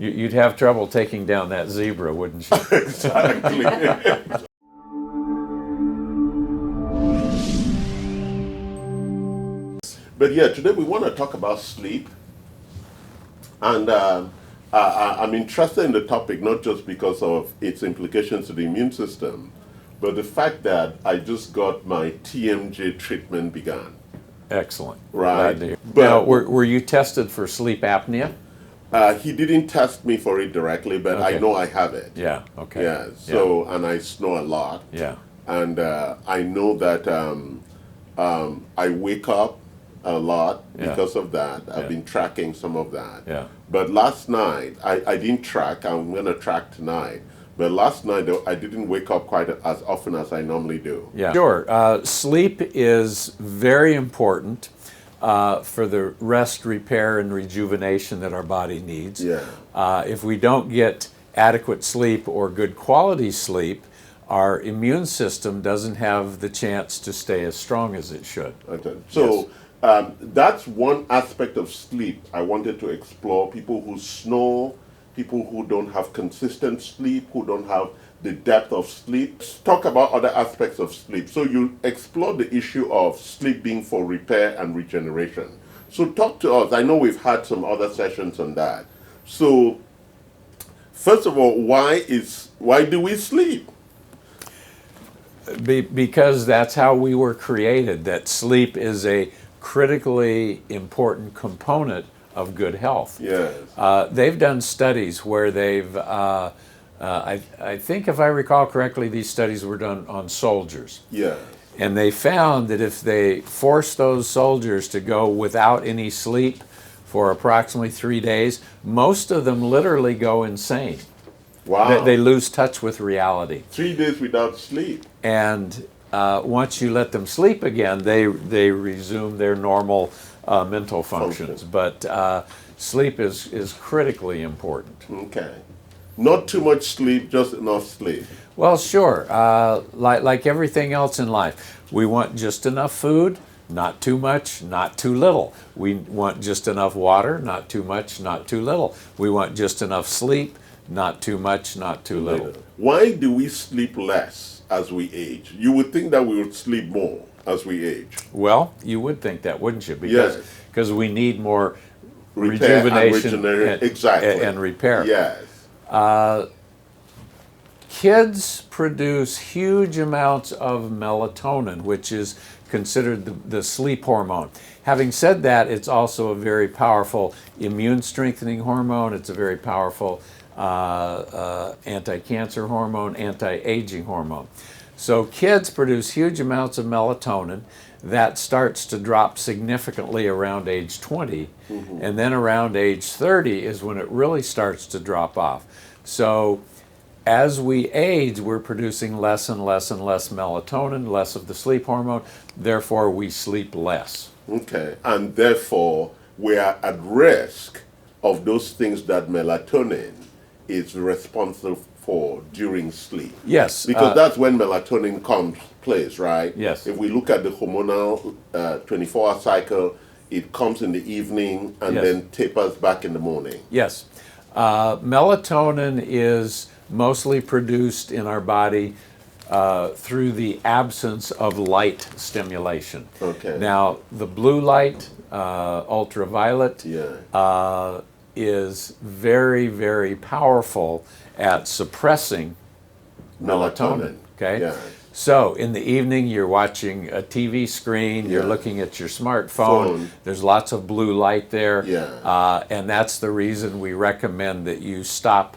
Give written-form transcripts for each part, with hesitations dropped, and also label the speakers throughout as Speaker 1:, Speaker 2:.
Speaker 1: You'd have trouble taking down that zebra, wouldn't you?
Speaker 2: Exactly. But yeah, today we want to talk about sleep. And I'm interested in the topic not just because of its implications to the immune system, but the fact that I just got my TMJ treatment begun.
Speaker 1: Excellent.
Speaker 2: Right.
Speaker 1: Glad to hear.
Speaker 2: But-
Speaker 1: Now, were you tested for sleep apnea?
Speaker 2: He didn't test me for it directly, but I
Speaker 1: Okay.
Speaker 2: know I have it.
Speaker 1: Yeah. Okay.
Speaker 2: Yeah. So, and I snore a lot.
Speaker 1: Yeah.
Speaker 2: And I know that I wake up a lot because of that. I've been tracking some of that.
Speaker 1: Yeah.
Speaker 2: But last night, I didn't track. I'm going to track tonight. But last night, I didn't wake up quite as often as I normally do.
Speaker 1: Yeah. Sure. Sleep is very important for the rest, repair, and rejuvenation that our body needs.
Speaker 2: Yeah.
Speaker 1: If we don't get adequate sleep or good quality sleep, our immune system doesn't have the chance to stay as strong as it should.
Speaker 2: Okay. So that's one aspect of sleep I wanted to explore. People who snore, people who don't have consistent sleep, who don't have the depth of sleep. Let's talk about other aspects of sleep. So you explore the issue of sleep being for repair and regeneration. So talk to us. I know we've had some other sessions on that. So first of all, why do we sleep?
Speaker 1: Because that's how we were created, that sleep is a critically important component of good health.
Speaker 2: Yes.
Speaker 1: They've done studies where they've, I think if I recall correctly, these studies were done on soldiers.
Speaker 2: Yeah.
Speaker 1: And they found that if they forced those soldiers to go without any sleep for approximately 3 days, most of them literally go insane.
Speaker 2: Wow.
Speaker 1: They lose touch with reality.
Speaker 2: 3 days without sleep.
Speaker 1: And once you let them sleep again, they resume their normal mental functions. But sleep is critically important.
Speaker 2: Okay. Not too much sleep, just enough sleep.
Speaker 1: Well, sure. Like everything else in life, we want just enough food, not too much, not too little. We want just enough water, not too much, not too little. We want just enough sleep, not too much, not too little.
Speaker 2: Why do we sleep less as we age? You would think that we would sleep more as we age.
Speaker 1: Well, you would think that, wouldn't you?
Speaker 2: Yes.
Speaker 1: Because we need more
Speaker 2: Repair
Speaker 1: rejuvenation
Speaker 2: exactly.
Speaker 1: and repair.
Speaker 2: Yes.
Speaker 1: Kids produce huge amounts of melatonin, which is considered the sleep hormone. Having said that, it's also a very powerful immune strengthening hormone. It's a very powerful anti-cancer hormone, anti-aging hormone. So kids produce huge amounts of melatonin. That starts to drop significantly around age 20, and then around age 30 is when it really starts to drop off. So as we age, we're producing less and less and less melatonin, less of the sleep hormone, therefore we sleep less.
Speaker 2: Okay. And therefore, we are at risk of those things that melatonin is responsible for during sleep.
Speaker 1: Yes.
Speaker 2: Because that's when melatonin comes place, right?
Speaker 1: Yes.
Speaker 2: If we look at the hormonal 24-hour cycle, it comes in the evening and
Speaker 1: Yes.
Speaker 2: then tapers back in the morning.
Speaker 1: Yes. Melatonin is mostly produced in our body through the absence of light stimulation.
Speaker 2: Okay.
Speaker 1: Now, the blue light, ultraviolet,
Speaker 2: Yeah.
Speaker 1: is very, very powerful at suppressing melatonin. Okay?
Speaker 2: Yeah.
Speaker 1: So in the evening, you're watching a TV screen, you're
Speaker 2: Yeah.
Speaker 1: looking at your smartphone,
Speaker 2: Phone.
Speaker 1: there's lots of blue light there,
Speaker 2: Yeah.
Speaker 1: and that's the reason we recommend that you stop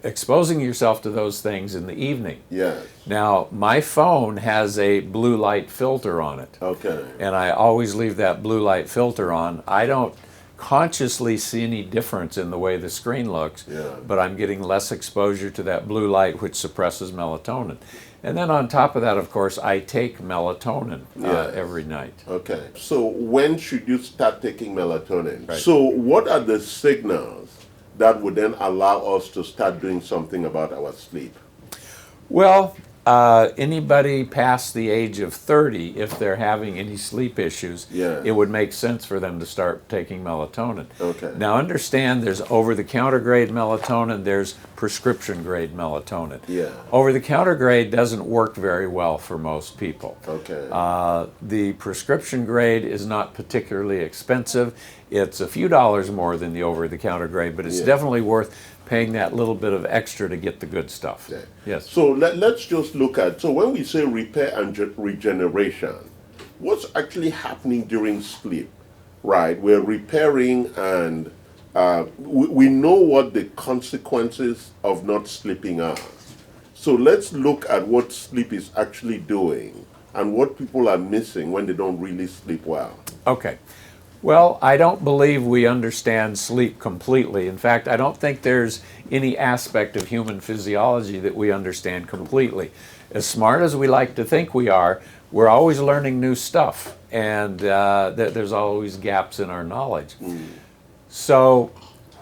Speaker 1: exposing yourself to those things in the evening.
Speaker 2: Yes.
Speaker 1: Now, my phone has a blue light filter on it,
Speaker 2: Okay.
Speaker 1: and I always leave that blue light filter on. I don't consciously see any difference in the way the screen looks,
Speaker 2: Yeah.
Speaker 1: but I'm getting less exposure to that blue light, which suppresses melatonin. And then on top of that, of course, I take melatonin
Speaker 2: Yes.
Speaker 1: every night.
Speaker 2: Okay. So when should you start taking melatonin?
Speaker 1: Right.
Speaker 2: So what are the signals that would then allow us to start doing something about our sleep?
Speaker 1: Well, anybody past the age of 30, if they're having any sleep issues,
Speaker 2: Yeah.
Speaker 1: it would make sense for them to start taking melatonin.
Speaker 2: Okay.
Speaker 1: Now understand there's over-the-counter grade melatonin, there's prescription grade melatonin.
Speaker 2: Yeah.
Speaker 1: Over-the-counter grade doesn't work very well for most people.
Speaker 2: Okay.
Speaker 1: The prescription grade is not particularly expensive. It's a few dollars more than the over-the-counter grade, but it's
Speaker 2: Yeah.
Speaker 1: definitely worth paying that little bit of extra to get the good stuff.
Speaker 2: Okay.
Speaker 1: Yes.
Speaker 2: So let's just look at, so when we say repair and regeneration, what's actually happening during sleep, right? We're repairing and we know what the consequences of not sleeping are. So let's look at what sleep is actually doing and what people are missing when they don't really sleep well.
Speaker 1: Okay. Well, I don't believe we understand sleep completely. In fact, I don't think there's any aspect of human physiology that we understand completely. As smart as we like to think we are, we're always learning new stuff, and there's always gaps in our knowledge. So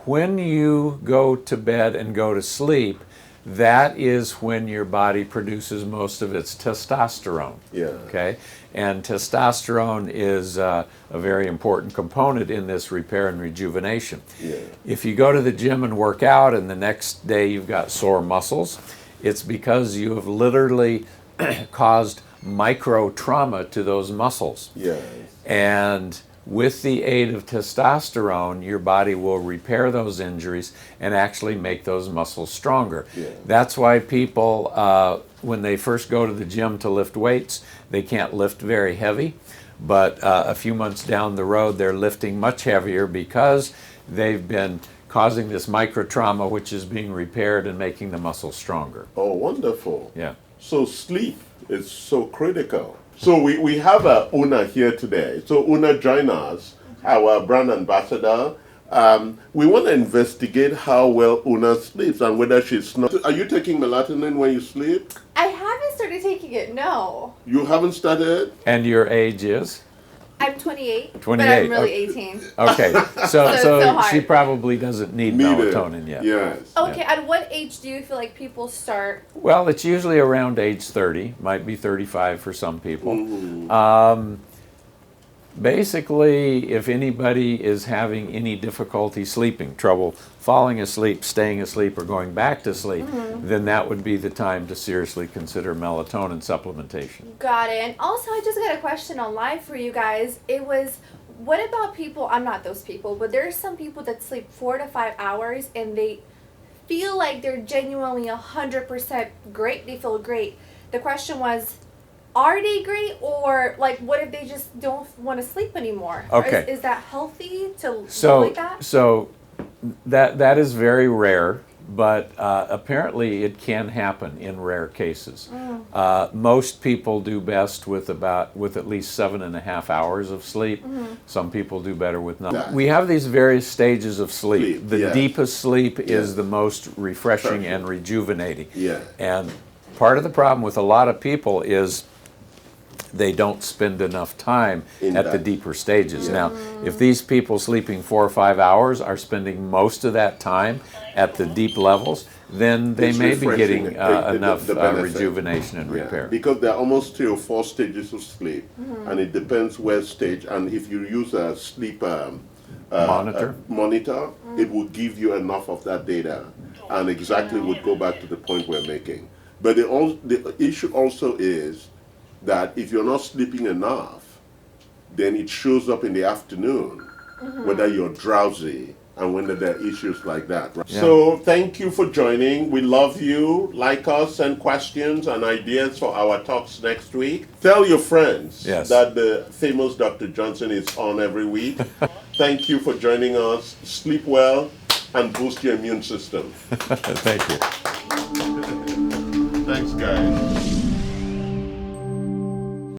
Speaker 1: when you go to bed and go to sleep, that is when your body produces most of its testosterone.
Speaker 2: Yeah.
Speaker 1: Okay? And testosterone is a very important component in this repair and rejuvenation.
Speaker 2: Yeah.
Speaker 1: If you go to the gym and work out and the next day you've got sore muscles, it's because you have literally caused micro trauma to those muscles.
Speaker 2: Yes.
Speaker 1: And with the aid of testosterone, your body will repair those injuries and actually make those muscles stronger.
Speaker 2: Yeah.
Speaker 1: That's why people, when they first go to the gym to lift weights, they can't lift very heavy. But a few months down the road, they're lifting much heavier because they've been causing this micro trauma, which is being repaired and making the muscles stronger.
Speaker 2: Oh, wonderful.
Speaker 1: Yeah.
Speaker 2: So sleep is so critical. So we have Una here today. So Una, join us, our brand ambassador. We want to investigate how well Una sleeps and whether she's not. Are you taking melatonin when you sleep?
Speaker 3: I haven't started taking it, no.
Speaker 2: You haven't started?
Speaker 1: And your age is?
Speaker 3: I'm 28,
Speaker 1: 28,
Speaker 3: but I'm really 18.
Speaker 1: Okay,
Speaker 3: it's
Speaker 1: so
Speaker 3: so hard.
Speaker 1: she probably doesn't need
Speaker 2: Needed.
Speaker 1: melatonin yet.
Speaker 2: Yes.
Speaker 3: Okay, at what age do you feel like people start?
Speaker 1: Well, it's usually around age 30, might be 35 for some people. Basically, if anybody is having any difficulty sleeping, trouble falling asleep, staying asleep, or going back to sleep, then that would be the time to seriously consider melatonin supplementation.
Speaker 3: Got it. And also, I just got a question online for you guys. It was, what about people, I'm not those people, but there are some people that sleep 4 to 5 hours and they feel like they're genuinely 100% great. They feel great. The question was, are they great, or like what if they just don't want to sleep anymore?
Speaker 1: Okay.
Speaker 3: Is that healthy to live
Speaker 1: So,
Speaker 3: like that?
Speaker 1: that is very rare, but apparently it can happen in rare cases. Most people do best with at least 7.5 hours of sleep. Some people do better with 9. We have these various stages of sleep. The
Speaker 2: yes.
Speaker 1: deepest sleep is the most refreshing and rejuvenating.
Speaker 2: Yeah.
Speaker 1: And part of the problem with a lot of people is they don't spend enough time
Speaker 2: In
Speaker 1: at the
Speaker 2: that.
Speaker 1: deeper stages. Now, if these people sleeping 4 or 5 hours are spending most of that time at the deep levels, then they
Speaker 2: It's
Speaker 1: may be
Speaker 2: refreshing,
Speaker 1: getting
Speaker 2: the
Speaker 1: enough
Speaker 2: benefit.
Speaker 1: rejuvenation and
Speaker 2: Yeah,
Speaker 1: repair.
Speaker 2: because there are almost 3 or 4 stages of sleep, and it depends where stage. And if you use a sleep
Speaker 1: Monitor?
Speaker 2: monitor, it will give you enough of that data, and exactly would go back to the point we're making. But the issue also is that if you're not sleeping enough, then it shows up in the afternoon, whether you're drowsy and when there are issues like that. Right?
Speaker 1: Yeah.
Speaker 2: So thank you for joining. We love you. Like us, send questions and ideas for our talks next week. Tell your friends that the famous Dr. Johnson is on every week. Thank you for joining us. Sleep well and boost your immune system.
Speaker 1: Thank you.
Speaker 2: Thanks, guys.